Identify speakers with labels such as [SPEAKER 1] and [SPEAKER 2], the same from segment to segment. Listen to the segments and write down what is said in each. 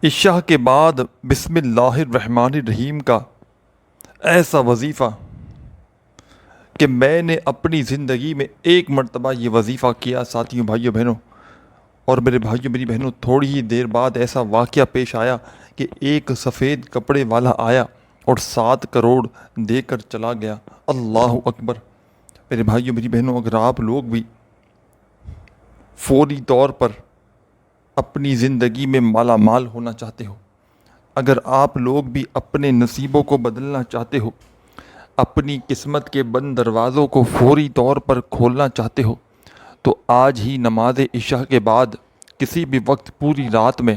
[SPEAKER 1] عشاء کے بعد بسم اللہ الرحمن الرحیم کا ایسا وظیفہ کہ میں نے اپنی زندگی میں ایک مرتبہ یہ وظیفہ کیا ساتھیوں بھائیوں بہنوں، اور میرے بھائیوں میری بہنوں، تھوڑی ہی دیر بعد ایسا واقعہ پیش آیا کہ ایک سفید کپڑے والا آیا اور 7 کروڑ دے کر چلا گیا۔ اللہ اکبر! میرے بھائیوں میری بہنوں، اگر آپ لوگ بھی فوری طور پر اپنی زندگی میں مالا مال ہونا چاہتے ہو، اگر آپ لوگ بھی اپنے نصیبوں کو بدلنا چاہتے ہو، اپنی قسمت کے بند دروازوں کو فوری طور پر کھولنا چاہتے ہو، تو آج ہی نماز عشاء کے بعد کسی بھی وقت پوری رات میں،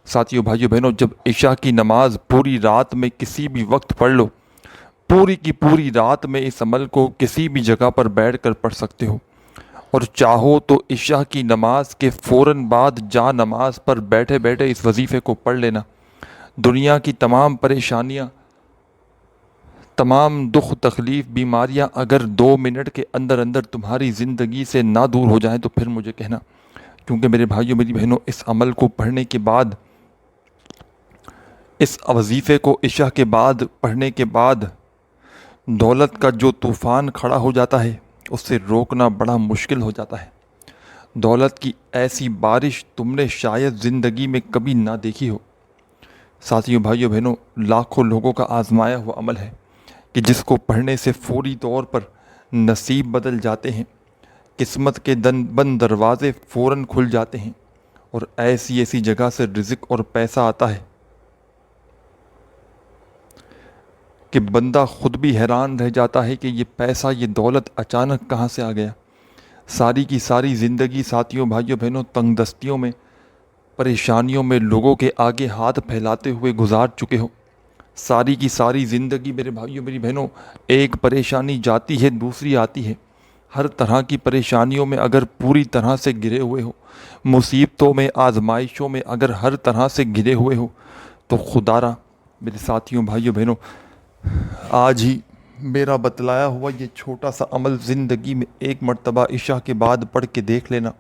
[SPEAKER 1] ساتھیوں بھائیوں بہنوں، جب عشاء کی نماز پوری رات میں کسی بھی وقت پڑھ لو، پوری کی پوری رات میں اس عمل کو کسی بھی جگہ پر بیٹھ کر پڑھ سکتے ہو، اور چاہو تو عشاء کی نماز کے فوراً بعد جا نماز پر بیٹھے بیٹھے اس وظیفے کو پڑھ لینا۔ دنیا کی تمام پریشانیاں، تمام دکھ تکلیف بیماریاں اگر 2 منٹ کے اندر اندر تمہاری زندگی سے نہ دور ہو جائیں تو پھر مجھے کہنا، کیونکہ میرے بھائیوں میری بہنوں، اس عمل کو پڑھنے کے بعد، اس وظیفے کو عشاء کے بعد پڑھنے کے بعد دولت کا جو طوفان کھڑا ہو جاتا ہے اس سے روکنا بڑا مشکل ہو جاتا ہے۔ دولت کی ایسی بارش تم نے شاید زندگی میں کبھی نہ دیکھی ہو۔ ساتھیوں بھائیوں بہنوں، لاکھوں لوگوں کا آزمایا ہوا عمل ہے کہ جس کو پڑھنے سے فوری طور پر نصیب بدل جاتے ہیں، قسمت کے بند دروازے فوراً کھل جاتے ہیں، اور ایسی ایسی جگہ سے رزق اور پیسہ آتا ہے کہ بندہ خود بھی حیران رہ جاتا ہے کہ یہ پیسہ، یہ دولت اچانک کہاں سے آ گیا۔ ساری کی ساری زندگی ساتھیوں بھائیوں بہنوں تنگ دستیوں میں، پریشانیوں میں لوگوں کے آگے ہاتھ پھیلاتے ہوئے گزار چکے ہو۔ ساری کی ساری زندگی میرے بھائیوں میری بہنوں، ایک پریشانی جاتی ہے دوسری آتی ہے۔ ہر طرح کی پریشانیوں میں اگر پوری طرح سے گرے ہوئے ہو، مصیبتوں میں، آزمائشوں میں اگر ہر طرح سے گرے ہوئے ہو، تو خدا را میرے ساتھیوں بھائیوں بہنوں، آج ہی میرا بتلایا ہوا یہ چھوٹا سا عمل زندگی میں ایک مرتبہ عشاء کے بعد پڑھ کے دیکھ لینا۔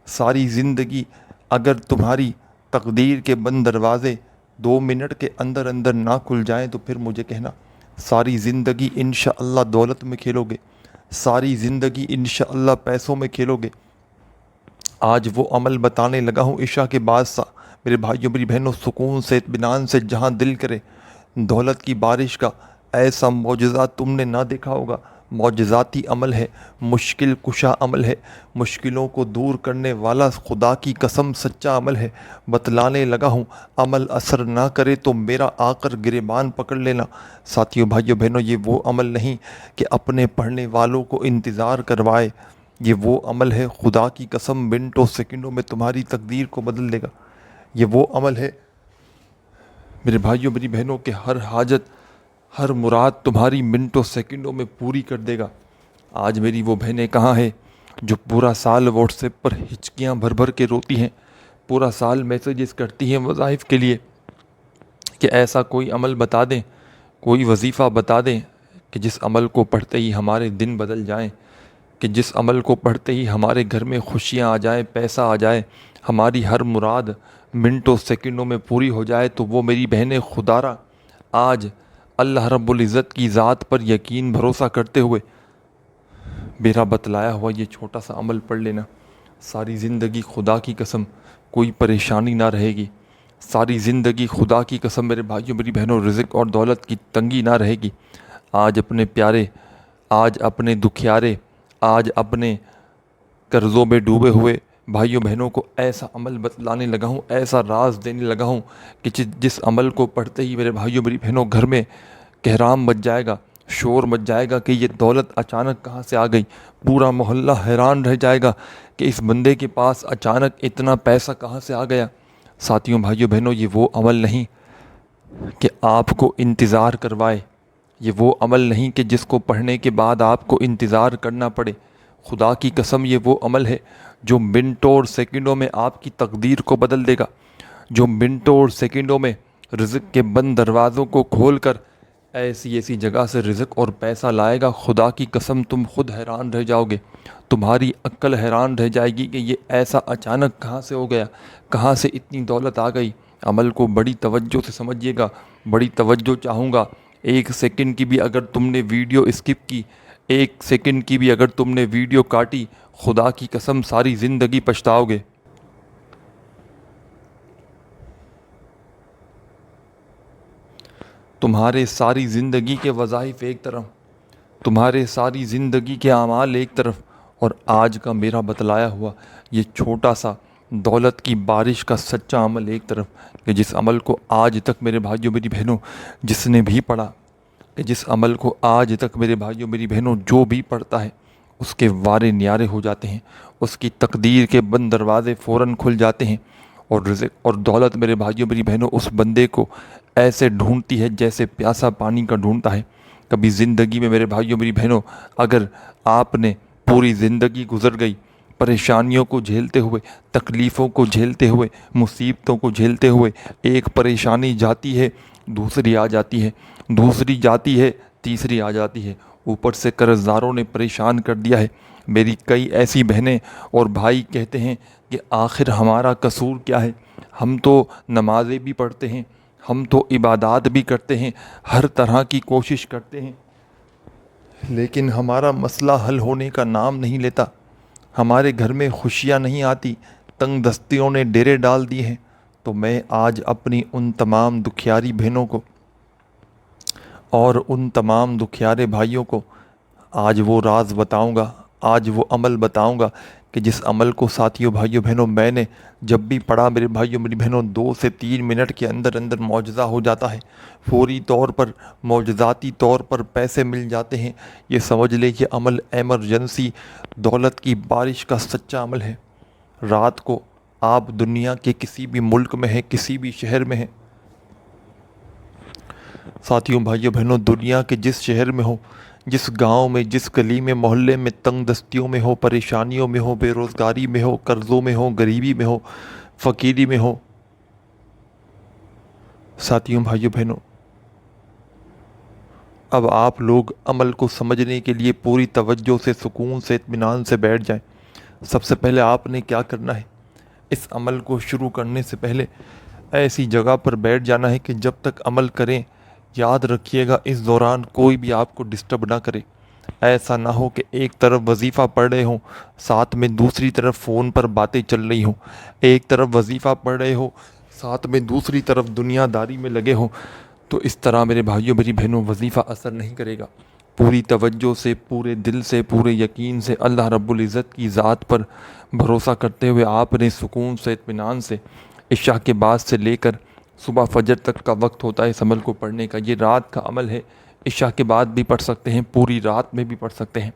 [SPEAKER 1] ساری زندگی اگر تمہاری تقدیر کے بند دروازے 2 منٹ کے اندر اندر نہ کھل جائیں تو پھر مجھے کہنا، ساری زندگی انشاءاللہ دولت میں کھیلو گے، ساری زندگی انشاءاللہ پیسوں میں کھیلو گے۔ آج وہ عمل بتانے لگا ہوں عشاء کے بعد سا میرے بھائیوں میری بہنوں، سکون سے، اطمینان سے، جہاں دل کرے دولت کی بارش کا ایسا معجزہ تم نے نہ دیکھا ہوگا۔ معجزاتی عمل ہے، مشکل کشا عمل ہے، مشکلوں کو دور کرنے والا خدا کی قسم سچا عمل ہے۔ بتلانے لگا ہوں، عمل اثر نہ کرے تو میرا آ کر گریبان پکڑ لینا۔ ساتھیوں بھائیوں بہنوں، یہ وہ عمل نہیں کہ اپنے پڑھنے والوں کو انتظار کروائے، یہ وہ عمل ہے خدا کی قسم منٹوں سیکنڈوں میں تمہاری تقدیر کو بدل دے گا۔ یہ وہ عمل ہے میرے بھائیوں میری بہنوں کہ ہر حاجت، ہر مراد تمہاری منٹوں سیکنڈوں میں پوری کر دے گا۔ آج میری وہ بہنیں کہاں ہیں جو پورا سال واٹس ایپ پر ہچکیاں بھر بھر کے روتی ہیں، پورا سال میسیجز کرتی ہیں وظائف کے لیے کہ ایسا کوئی عمل بتا دیں، کوئی وظیفہ بتا دیں کہ جس عمل کو پڑھتے ہی ہمارے دن بدل جائیں، کہ جس عمل کو پڑھتے ہی ہمارے گھر میں خوشیاں آ جائیں، پیسہ آ جائے، ہماری ہر مراد منٹوں سیکنڈوں میں پوری ہو جائے۔ تو وہ میری بہنیں خدا را آج اللہ رب العزت کی ذات پر یقین بھروسہ کرتے ہوئے میرا بتلایا ہوا یہ چھوٹا سا عمل پڑھ لینا۔ ساری زندگی خدا کی قسم کوئی پریشانی نہ رہے گی، ساری زندگی خدا کی قسم میرے بھائیوں میری بہنوں رزق اور دولت کی تنگی نہ رہے گی۔ آج اپنے پیارے، آج اپنے دکھیارے، آج اپنے قرضوں میں ڈوبے ہوئے بھائیوں بہنوں کو ایسا عمل بتلانے لگا ہوں، ایسا راز دینے لگا ہوں کہ جس عمل کو پڑھتے ہی میرے بھائیوں میری بہنوں گھر میں کہرام مچ جائے گا، شور مچ جائے گا کہ یہ دولت اچانک کہاں سے آ گئی۔ پورا محلہ حیران رہ جائے گا کہ اس بندے کے پاس اچانک اتنا پیسہ کہاں سے آ گیا۔ ساتھیوں بھائیوں بہنوں، یہ وہ عمل نہیں کہ آپ کو انتظار کروائے، یہ وہ عمل نہیں کہ جس کو پڑھنے کے بعد آپ کو انتظار کرنا پڑے۔ خدا کی قسم یہ وہ عمل ہے جو منٹوں اور سیکنڈوں میں آپ کی تقدیر کو بدل دے گا، جو منٹوں اور سیکنڈوں میں رزق کے بند دروازوں کو کھول کر ایسی ایسی جگہ سے رزق اور پیسہ لائے گا۔ خدا کی قسم تم خود حیران رہ جاؤ گے، تمہاری عقل حیران رہ جائے گی کہ یہ ایسا اچانک کہاں سے ہو گیا، کہاں سے اتنی دولت آ گئی۔ عمل کو بڑی توجہ سے سمجھیے گا، بڑی توجہ چاہوں گا۔ 1 سیکنڈ کی بھی اگر تم نے ویڈیو اسکپ کی، 1 سیکنڈ کی بھی اگر تم نے ویڈیو کاٹی، خدا کی قسم ساری زندگی پچھتاؤ گے۔ تمہارے ساری زندگی کے وظائف ایک طرف، تمہارے ساری زندگی کے اعمال ایک طرف، اور آج کا میرا بتلایا ہوا یہ چھوٹا سا دولت کی بارش کا سچا عمل ایک طرف، کہ جس عمل کو آج تک میرے بھائیوں میری بہنوں جس نے بھی پڑھا، کہ جس عمل کو آج تک میرے بھائیوں میری بہنوں جو بھی پڑھتا ہے اس کے وارے نیارے ہو جاتے ہیں، اس کی تقدیر کے بند دروازے فوراً کھل جاتے ہیں، اور رزق اور دولت میرے بھائیوں میری بہنوں اس بندے کو ایسے ڈھونڈتی ہے جیسے پیاسا پانی کا ڈھونڈتا ہے۔ کبھی زندگی میں میرے بھائیوں میری بہنوں اگر آپ نے پوری زندگی گزر گئی پریشانیوں کو جھیلتے ہوئے، تکلیفوں کو جھیلتے ہوئے، مصیبتوں کو جھیلتے ہوئے، ایک پریشانی جاتی ہے دوسری آ جاتی ہے، دوسری جاتی ہے تیسری آ جاتی ہے، اوپر سے قرض داروں نے پریشان کر دیا ہے۔ میری کئی ایسی بہنیں اور بھائی کہتے ہیں کہ آخر ہمارا قصور کیا ہے؟ ہم تو نمازیں بھی پڑھتے ہیں، ہم تو عبادات بھی کرتے ہیں، ہر طرح کی کوشش کرتے ہیں، لیکن ہمارا مسئلہ حل ہونے کا نام نہیں لیتا، ہمارے گھر میں خوشیاں نہیں آتی، تنگ دستیوں نے ڈیرے ڈال دیے ہیں۔ تو میں آج اپنی ان تمام دکھیاری بہنوں کو اور ان تمام دکھیارے بھائیوں کو آج وہ راز بتاؤں گا، آج وہ عمل بتاؤں گا کہ جس عمل کو ساتھیوں بھائیوں بہنوں میں نے جب بھی پڑھا میرے بھائیوں میری بہنوں 2 سے 3 منٹ کے اندر اندر معجزہ ہو جاتا ہے، فوری طور پر معجزاتی طور پر پیسے مل جاتے ہیں۔ یہ سمجھ لے کہ عمل ایمرجنسی دولت کی بارش کا سچا عمل ہے۔ رات کو آپ دنیا کے کسی بھی ملک میں ہیں، کسی بھی شہر میں ہیں، ساتھیوں بھائیوں بہنوں دنیا کے جس شہر میں ہو، جس گاؤں میں، جس گلی میں، محلے میں، تنگ دستیوں میں ہو، پریشانیوں میں ہو، بے روزگاری میں ہو، قرضوں میں ہو، غریبی میں ہو، فقیری میں ہو، ساتھیوں بھائیوں بہنوں اب آپ لوگ عمل کو سمجھنے کے لیے پوری توجہ سے، سکون سے، اطمینان سے بیٹھ جائیں۔ سب سے پہلے آپ نے کیا کرنا ہے؟ اس عمل کو شروع کرنے سے پہلے ایسی جگہ پر بیٹھ جانا ہے کہ جب تک عمل کریں یاد رکھیے گا اس دوران کوئی بھی آپ کو ڈسٹرب نہ کرے۔ ایسا نہ ہو کہ ایک طرف وظیفہ پڑھ رہے ہوں، ساتھ میں دوسری طرف فون پر باتیں چل رہی ہوں، ایک طرف وظیفہ پڑھ رہے ہو، ساتھ میں دوسری طرف دنیا داری میں لگے ہوں، تو اس طرح میرے بھائیوں میری بہنوں وظیفہ اثر نہیں کرے گا۔ پوری توجہ سے، پورے دل سے، پورے یقین سے اللہ رب العزت کی ذات پر بھروسہ کرتے ہوئے آپ نے سکون سے، اطمینان سے عشاء کے بعد سے لے کر صبح فجر تک کا وقت ہوتا ہے اس عمل کو پڑھنے کا۔ یہ رات کا عمل ہے، عشاء کے بعد بھی پڑھ سکتے ہیں، پوری رات میں بھی پڑھ سکتے ہیں۔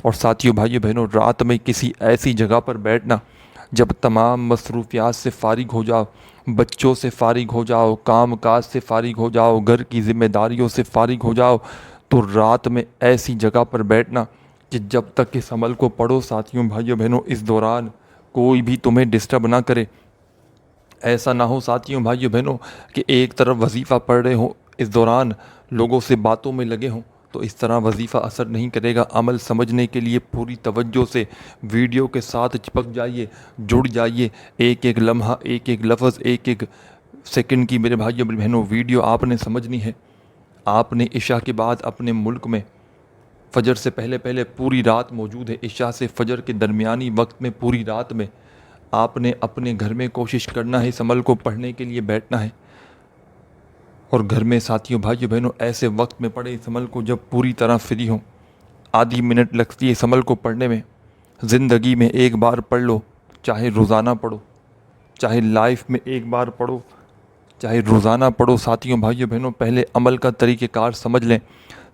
[SPEAKER 1] اور ساتھیوں بھائیوں بہنوں رات میں کسی ایسی جگہ پر بیٹھنا جب تمام مصروفیات سے فارغ ہو جاؤ، بچوں سے فارغ ہو جاؤ، کام کاج سے فارغ ہو جاؤ، گھر کی ذمہ داریوں سے فارغ ہو جاؤ، تو رات میں ایسی جگہ پر بیٹھنا کہ جب تک اس عمل کو پڑھو ساتھیوں بھائیوں بہنوں اس دوران کوئی بھی تمہیں ڈسٹرب نہ کرے۔ ایسا نہ ہو ساتھیوں بھائیوں بہنوں کہ ایک طرف وظیفہ پڑھ رہے ہوں اس دوران لوگوں سے باتوں میں لگے ہوں، تو اس طرح وظیفہ اثر نہیں کرے گا۔ عمل سمجھنے کے لیے پوری توجہ سے ویڈیو کے ساتھ چپک جائیے، جڑ جائیے، ایک ایک لمحہ، ایک ایک لفظ، ایک ایک سیکنڈ کی میرے بھائیوں میری بہنوں ویڈیو آپ نے سمجھنی ہے۔ آپ نے عشاء کے بعد اپنے ملک میں فجر سے پہلے پوری رات موجود ہے، عشاء سے فجر کے درمیانی وقت میں پوری رات میں آپ نے اپنے گھر میں کوشش کرنا ہے اس عمل کو پڑھنے کے لیے بیٹھنا ہے، اور گھر میں ساتھیوں بھائیوں بہنوں ایسے وقت میں پڑھے اس عمل کو جب پوری طرح فری ہوں۔ آدھی منٹ لگتی ہے اس عمل کو پڑھنے میں، زندگی میں ایک بار پڑھ لو، چاہے روزانہ پڑھو، چاہے لائف میں ایک بار پڑھو، چاہے روزانہ پڑھو۔ ساتھیوں بھائیوں بہنوں پہلے عمل کا طریقہ کار سمجھ لیں۔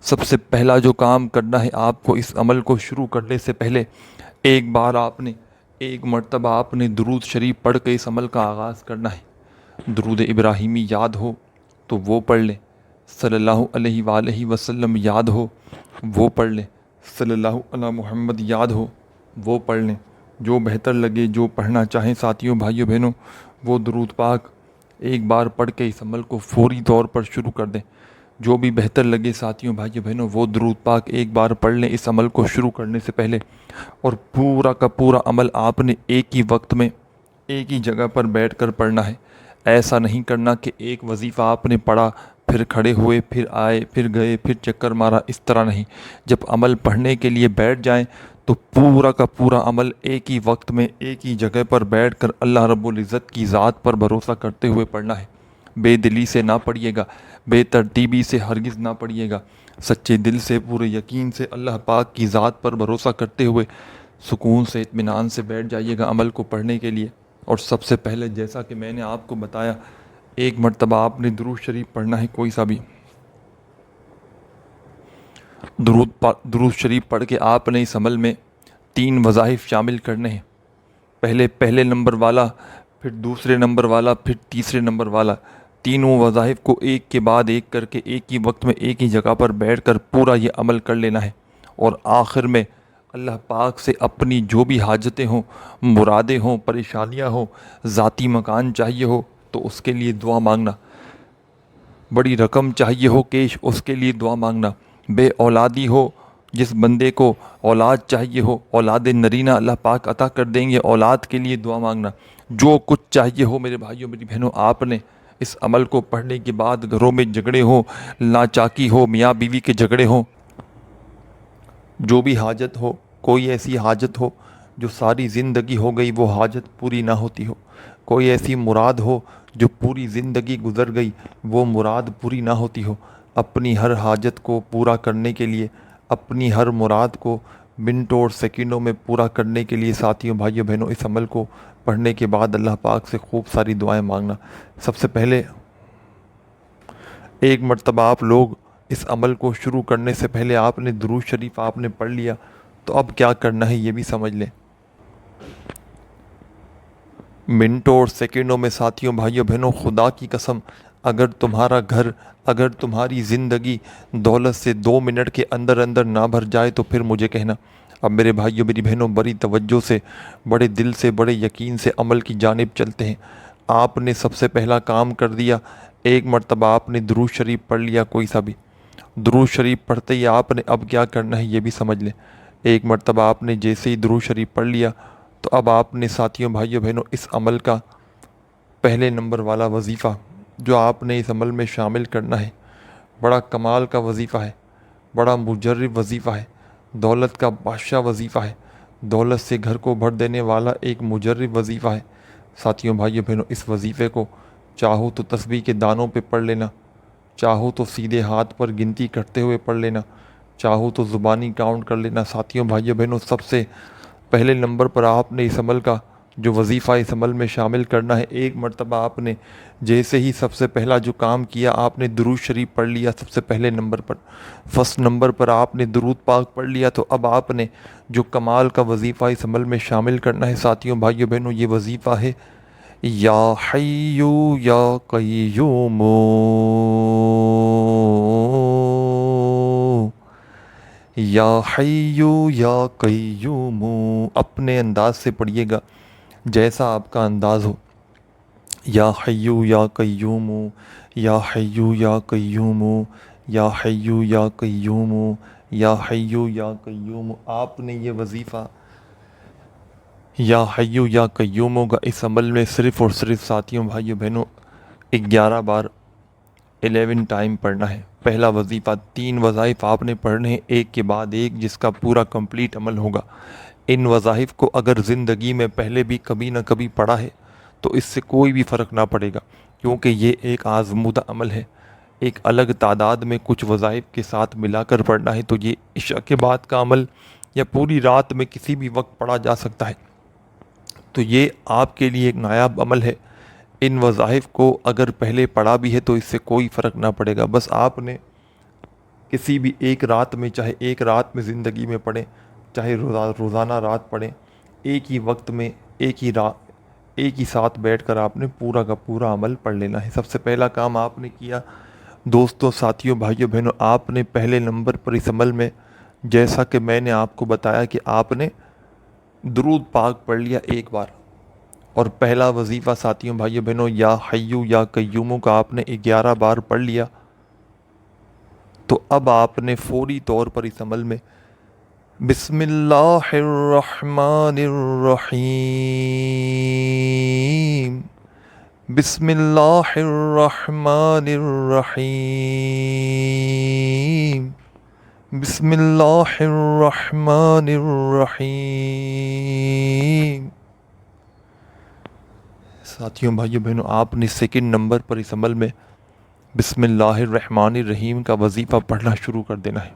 [SPEAKER 1] سب سے پہلا جو کام کرنا ہے آپ کو اس عمل کو شروع کرنے سے پہلے ایک مرتبہ آپ نے درود شریف پڑھ کے اس عمل کا آغاز کرنا ہے۔ درود ابراہیمی یاد ہو تو وہ پڑھ لیں، صلی اللہ علیہ وآلہ وسلم یاد ہو وہ پڑھ لیں، صلی اللہ علی محمد یاد ہو وہ پڑھ لیں، جو بہتر لگے، جو پڑھنا چاہیں ساتھیوں بھائیوں بہنوں وہ درود پاک ایک بار پڑھ کے اس عمل کو فوری طور پر شروع کر دیں۔ جو بھی بہتر لگے ساتھیوں بھائیوں بہنوں وہ درود پاک ایک بار پڑھ لیں اس عمل کو شروع کرنے سے پہلے، اور پورا کا پورا عمل آپ نے ایک ہی وقت میں ایک ہی جگہ پر بیٹھ کر پڑھنا ہے۔ ایسا نہیں کرنا کہ ایک وظیفہ آپ نے پڑھا، پھر کھڑے ہوئے، پھر آئے، پھر گئے، پھر چکر مارا، اس طرح نہیں۔ جب عمل پڑھنے کے لیے بیٹھ جائیں تو پورا کا پورا عمل ایک ہی وقت میں ایک ہی جگہ پر بیٹھ کر اللہ رب العزت کی ذات پر بھروسہ کرتے ہوئے پڑھنا ہے۔ بے دلی سے نہ پڑھیے گا، بے ترتیبی سے ہرگز نہ پڑھیے گا، سچے دل سے، پورے یقین سے اللہ پاک کی ذات پر بھروسہ کرتے ہوئے سکون سے، اطمینان سے بیٹھ جائیے گا عمل کو پڑھنے کے لیے۔ اور سب سے پہلے جیسا کہ میں نے آپ کو بتایا، ایک مرتبہ آپ نے درود شریف پڑھنا ہے، کوئی سا بھی درود شریف پڑھ کے آپ نے اس عمل میں 3 وظائف شامل کرنے ہیں۔ پہلے نمبر والا، پھر دوسرے نمبر والا، پھر تیسرے نمبر والا، تینوں وظائف کو ایک کے بعد ایک کر کے ایک ہی وقت میں ایک ہی جگہ پر بیٹھ کر پورا یہ عمل کر لینا ہے۔ اور آخر میں اللہ پاک سے اپنی جو بھی حاجتیں ہوں، مرادیں ہوں، پریشانیاں ہوں، ذاتی مکان چاہیے ہو تو اس کے لیے دعا مانگنا، بڑی رقم چاہیے ہو کیش، اس کے لیے دعا مانگنا، بے اولادی ہو، جس بندے کو اولاد چاہیے ہو، اولاد نرینہ اللہ پاک عطا کر دیں گے، اولاد کے لیے دعا مانگنا، جو کچھ چاہیے ہو میرے بھائیوں میری بہنوں، آپ نے اس عمل کو پڑھنے کے بعد گھروں میں جھگڑے ہوں، ناچاکی ہو، میاں بیوی کے جھگڑے ہوں، جو بھی حاجت ہو، کوئی ایسی حاجت ہو جو ساری زندگی ہو گئی وہ حاجت پوری نہ ہوتی ہو، کوئی ایسی مراد ہو جو پوری زندگی گزر گئی وہ مراد پوری نہ ہوتی ہو، اپنی ہر حاجت کو پورا کرنے کے لیے، اپنی ہر مراد کو منٹوں اور سیکنڈوں میں پورا کرنے کے لیے ساتھیوں، بھائیوں، بہنوں، اس عمل کو پڑھنے کے بعد اللہ پاک سے خوب ساری دعائیں مانگنا۔ سب سے پہلے ایک مرتبہ آپ لوگ اس عمل کو شروع کرنے سے پہلے آپ نے درود شریف آپ نے پڑھ لیا، تو اب کیا کرنا ہے یہ بھی سمجھ لیں۔ منٹوں اور سیکنڈوں میں ساتھیوں، بھائیوں، بہنوں، خدا کی قسم، اگر تمہارا گھر، اگر تمہاری زندگی دولت سے 2 منٹ کے اندر اندر نہ بھر جائے تو پھر مجھے کہنا۔ اب میرے بھائیوں میری بہنوں، بڑی توجہ سے، بڑے دل سے، بڑے یقین سے عمل کی جانب چلتے ہیں۔ آپ نے سب سے پہلا کام کر دیا، ایک مرتبہ آپ نے درود شریف پڑھ لیا، کوئی سا بھی درود شریف پڑھتے ہی آپ نے اب کیا کرنا ہے یہ بھی سمجھ لیں۔ ایک مرتبہ آپ نے جیسے ہی درود شریف پڑھ لیا تو اب آپ نے ساتھیوں، بھائیوں، بہنوں، اس عمل کا پہلے نمبر والا وظیفہ جو آپ نے اس عمل میں شامل کرنا ہے، بڑا کمال کا وظیفہ ہے، بڑا مجرب وظیفہ ہے، دولت کا بادشاہ وظیفہ ہے، دولت سے گھر کو بھر دینے والا ایک مجرب وظیفہ ہے۔ ساتھیوں، بھائیوں، بہنوں، اس وظیفے کو چاہو تو تسبیح کے دانوں پہ پڑھ لینا، چاہو تو سیدھے ہاتھ پر گنتی کرتے ہوئے پڑھ لینا، چاہو تو زبانی کاؤنٹ کر لینا۔ ساتھیوں، بھائیوں، بہنوں، سب سے پہلے نمبر پر آپ نے اس عمل کا جو وظیفہ اس عمل میں شامل کرنا ہے، ایک مرتبہ آپ نے جیسے ہی سب سے پہلا جو کام کیا، آپ نے درود شریف پڑھ لیا سب سے پہلے نمبر پر، فرسٹ نمبر پر آپ نے درود پاک پڑھ لیا، تو اب آپ نے جو کمال کا وظیفہ اس عمل میں شامل کرنا ہے ساتھیوں، بھائیوں، بہنوں، یہ وظیفہ ہے یا حیو یا قیوم، یا حیو یا قیوم، اپنے انداز سے پڑھیے گا جیسا آپ کا انداز ہو۔ یا حیو یا قیوم، یا حیو یا قیوم، یا حیو یا قیوم، یا حیو یا قیوم، آپ نے یہ وظیفہ یا حیو یا قیوم کا اس عمل میں صرف اور صرف ساتھیوں، بھائیوں، بہنوں 11 بار 11 ٹائم پڑھنا ہے۔ پہلا وظیفہ 3 وظائف آپ نے پڑھنے ہیں ایک کے بعد ایک، جس کا پورا کمپلیٹ عمل ہوگا۔ ان وظائف کو اگر زندگی میں پہلے بھی کبھی نہ کبھی پڑھا ہے تو اس سے کوئی بھی فرق نہ پڑے گا، کیونکہ یہ ایک آزمودہ عمل ہے۔ ایک الگ تعداد میں کچھ وظائف کے ساتھ ملا کر پڑھنا ہے، تو یہ عشاء کے بعد کا عمل یا پوری رات میں کسی بھی وقت پڑھا جا سکتا ہے، تو یہ آپ کے لیے ایک نایاب عمل ہے۔ ان وظائف کو اگر پہلے پڑھا بھی ہے تو اس سے کوئی فرق نہ پڑے گا، بس آپ نے کسی بھی ایک رات میں، چاہے ایک رات میں زندگی میں پڑھیں، چاہے روزانہ رات پڑھیں، ایک ہی وقت میں ایک ہی ساتھ بیٹھ کر آپ نے پورا کا پورا عمل پڑھ لینا ہے۔ سب سے پہلا کام آپ نے کیا دوستوں، ساتھیوں، بھائیوں، بہنوں، آپ نے پہلے نمبر پر اس عمل میں، جیسا کہ میں نے آپ کو بتایا کہ آپ نے درود پاک پڑھ لیا ایک بار، اور پہلا وظیفہ ساتھیوں، بھائیوں، بہنوں، یا حیو یا قیوم کا آپ نے 11 بار پڑھ لیا، تو اب آپ نے فوری طور پر اس عمل میں بسم اللہ الرحمن الرحیم بسم اللہ الرحمن الرحیم، بسم اللہ الرحمن الرحیم۔ ساتھیوں بھائیوں بہنوں، آپ نے سیکنڈ نمبر پر اس عمل میں بسم اللہ الرحمن الرحیم کا وظیفہ پڑھنا شروع کر دینا ہے،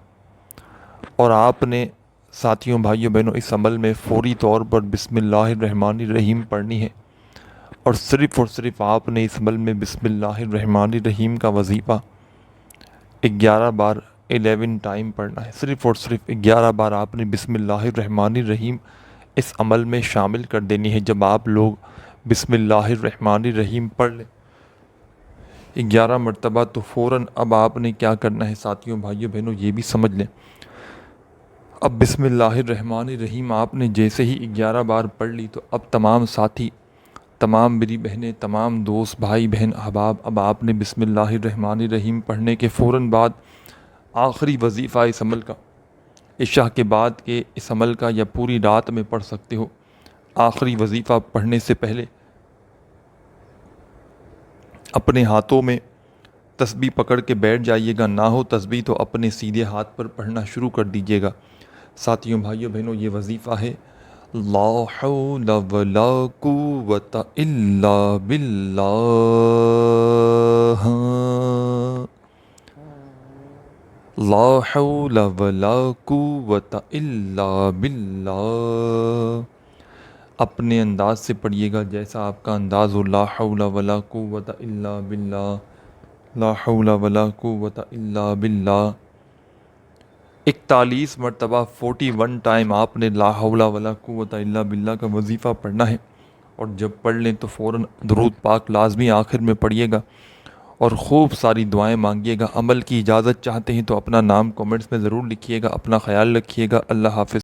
[SPEAKER 1] اور آپ نے ساتھیوں بھائیوں بہنوں اس عمل میں فوری طور پر بسم اللہ الرحمن الرحیم پڑھنی ہے، اور صرف آپ نے اس عمل میں بسم اللہ الرحمن الرحیم کا وظیفہ 11 بار 11 ٹائم پڑھنا ہے۔ صرف 11 بار آپ نے بسم اللہ الرحمن الرحیم اس عمل میں شامل کر دینی ہے۔ جب آپ لوگ بسم اللہ الرحمن الرحیم پڑھ لیں 11 مرتبہ، تو فوراً اب آپ نے کیا کرنا ہے ساتھیوں بھائیوں بہنوں، یہ بھی سمجھ لیں۔ اب بسم اللہ الرحمن الرحیم آپ نے جیسے ہی 11 بار پڑھ لی، تو اب تمام ساتھی، تمام میری بہنیں، تمام دوست، بھائی بہن احباب، اب آپ نے بسم اللہ الرحمن الرحیم پڑھنے کے فوراً بعد آخری وظیفہ اس عمل کا، عشاء کے بعد کے اس عمل کا، یا پوری رات میں پڑھ سکتے ہو، آخری وظیفہ پڑھنے سے پہلے اپنے ہاتھوں میں تسبیح پکڑ کے بیٹھ جائیے گا۔ نہ ہو تسبیح تو اپنے سیدھے ہاتھ پر پڑھنا شروع کر دیجیے گا۔ ساتھیوں بھائیوں بہنوں، یہ وظیفہ ہے لا حول ولا قوت الا باللہ، لا حول ولا قوت الا باللہ۔ اپنے انداز سے پڑھیے گا جیسا آپ کا انداز ہو، لا حول ولا قوت الا باللہ، لا حول ولا قوت الا باللہ۔ 41 مرتبہ 41 ٹائم آپ نے لا حول ولا قوت الا باللہ کا وظیفہ پڑھنا ہے، اور جب پڑھ لیں تو فوراً درود پاک لازمی آخر میں پڑھیے گا، اور خوب ساری دعائیں مانگیے گا۔ عمل کی اجازت چاہتے ہیں تو اپنا نام کومنٹس میں ضرور لکھیے گا۔ اپنا خیال رکھیے گا۔ اللہ حافظ۔